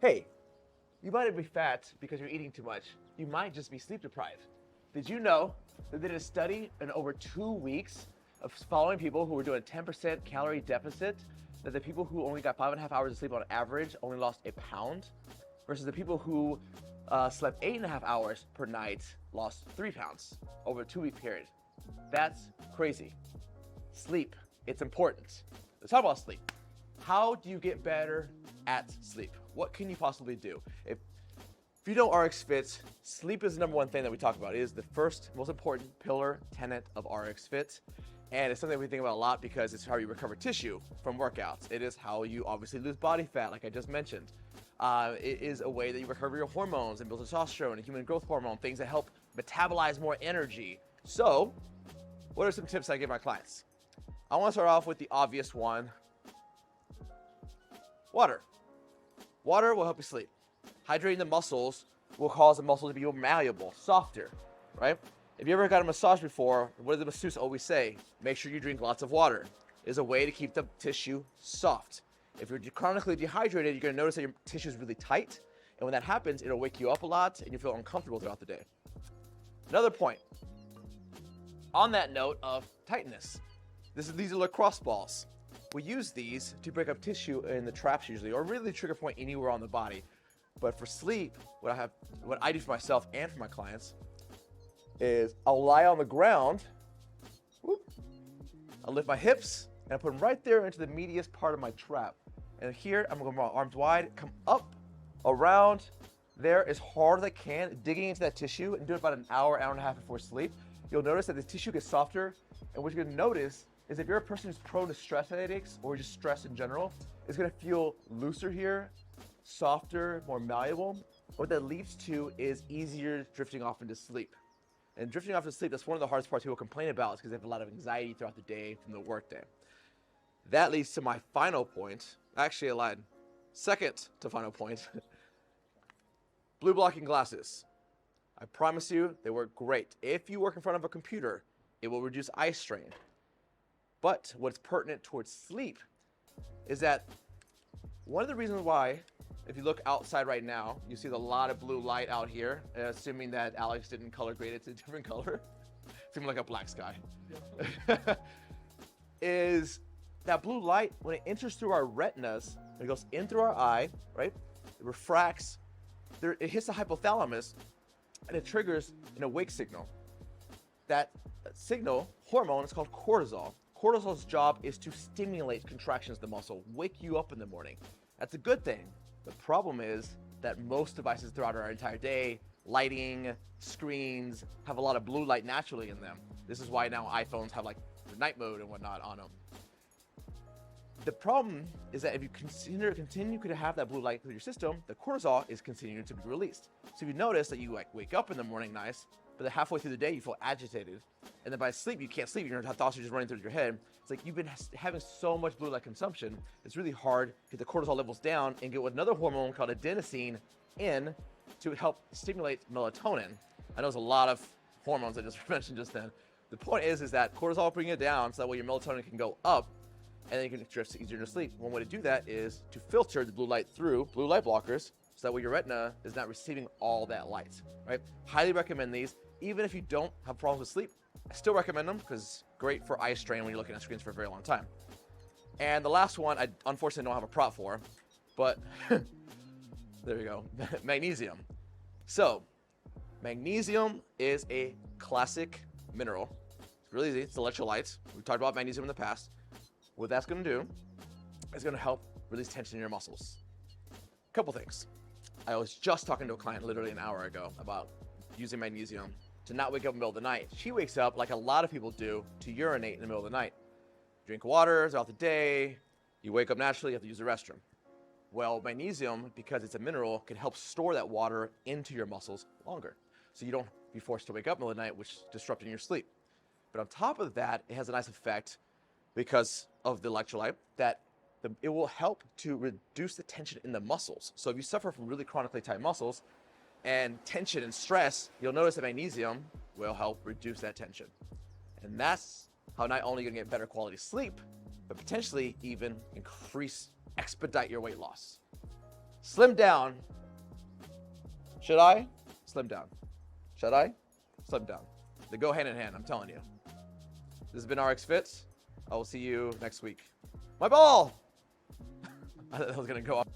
Hey, you might be fat because you're eating too much. You might just be sleep deprived. Did you know that they did a study in over 2 weeks of following people who were doing a 10% calorie deficit, that the people who only got 5.5 hours of sleep on average only lost a pound, versus the people who slept 8.5 hours per night lost 3 pounds over a 2 week period. That's crazy. Sleep, it's important. Let's talk about sleep. How do you get better at sleep? What can you possibly do? If you know RX Fit, sleep is the number one thing that we talk about. It is the first most important pillar tenet of RX Fit. And it's something we think about a lot because it's how you recover tissue from workouts. It is how you obviously lose body fat, like I just mentioned. It is a way that you recover your hormones and build testosterone and human growth hormone, things that help metabolize more energy. So, what are some tips I give my clients? I want to start off with the obvious one. Water. Water will help you sleep. Hydrating the muscles will cause the muscles to be more malleable, softer, right? If you ever got a massage before, what does the masseuse always say? Make sure you drink lots of water. It's a way to keep the tissue soft. If you're chronically dehydrated, you're gonna notice that your tissue is really tight. And when that happens, it'll wake you up a lot and you feel uncomfortable throughout the day. Another point, on that note of tightness, these are lacrosse balls. We use these to break up tissue in the traps usually, or really trigger point anywhere on the body. But for sleep, what I do for myself and for my clients is I'll lie on the ground, whoop, I'll lift my hips, and I put them right there into the medius part of my trap. And here, I'm gonna go my arms wide, come up, around, there as hard as I can, digging into that tissue, and do it about an hour, hour and a half before sleep. You'll notice that the tissue gets softer, and what you're gonna notice is if you're a person who's prone to stress headaches or just stress in general, it's gonna feel looser here, softer, more malleable. What that leads to is easier drifting off into sleep. And drifting off to sleep, that's one of the hardest parts people complain about, is because they have a lot of anxiety throughout the day from the workday. That leads to my final point. Actually, I lied. Second to final point. Blue blocking glasses. I promise you, they work great. If you work in front of a computer, it will reduce eye strain. But what's pertinent towards sleep is that one of the reasons why, if you look outside right now, you see a lot of blue light out here, assuming that Alex didn't color grade it to a different color, seeming like a black sky, is that blue light, when it enters through our retinas, it goes in through our eye, right? It refracts, it hits the hypothalamus, and it triggers an awake signal. That signal, hormone, is called cortisol. Cortisol's job is to stimulate contractions of the muscle, wake you up in the morning. That's a good thing. The problem is that most devices throughout our entire day, lighting, screens, have a lot of blue light naturally in them. This is why now iPhones have like the night mode and whatnot on them. The problem is that if you continue to have that blue light through your system, the cortisol is continuing to be released. So if you notice that you like wake up in the morning nice, but then halfway through the day you feel agitated, and then by sleep you can't sleep, your thoughts are just running through your head. It's like you've been having so much blue light consumption, it's really hard to get the cortisol levels down and get another hormone called adenosine in to help stimulate melatonin. I know there's a lot of hormones I just mentioned just then. The point is that cortisol will bring it down so that way your melatonin can go up, and then you can drift easier to sleep. One way to do that is to filter the blue light through blue light blockers, so that way your retina is not receiving all that light, right? Highly recommend these. Even if you don't have problems with sleep, I still recommend them because it's great for eye strain when you're looking at screens for a very long time. And the last one, I unfortunately don't have a prop for, but there we go, magnesium. So, magnesium is a classic mineral. It's really easy, it's electrolytes. We've talked about magnesium in the past. What that's gonna do is gonna help release tension in your muscles. Couple things. I was just talking to a client literally an hour ago about using magnesium to not wake up in the middle of the night. She wakes up like a lot of people do to urinate in the middle of the night. Drink water throughout the day, you wake up naturally, you have to use the restroom. Well, magnesium, because it's a mineral, can help store that water into your muscles longer. So you don't be forced to wake up in the middle of the night, which disrupting your sleep. But on top of that, it has a nice effect because of the electrolyte that it will help to reduce the tension in the muscles. So if you suffer from really chronically tight muscles and tension and stress, you'll notice that magnesium will help reduce that tension. And that's how not only you're gonna get better quality sleep, but potentially even expedite your weight loss. Slim down. Should I? Slim down. Should I? Slim down. They go hand in hand, I'm telling you. This has been RX Fits. I will see you next week. My ball! I thought that was going to go off.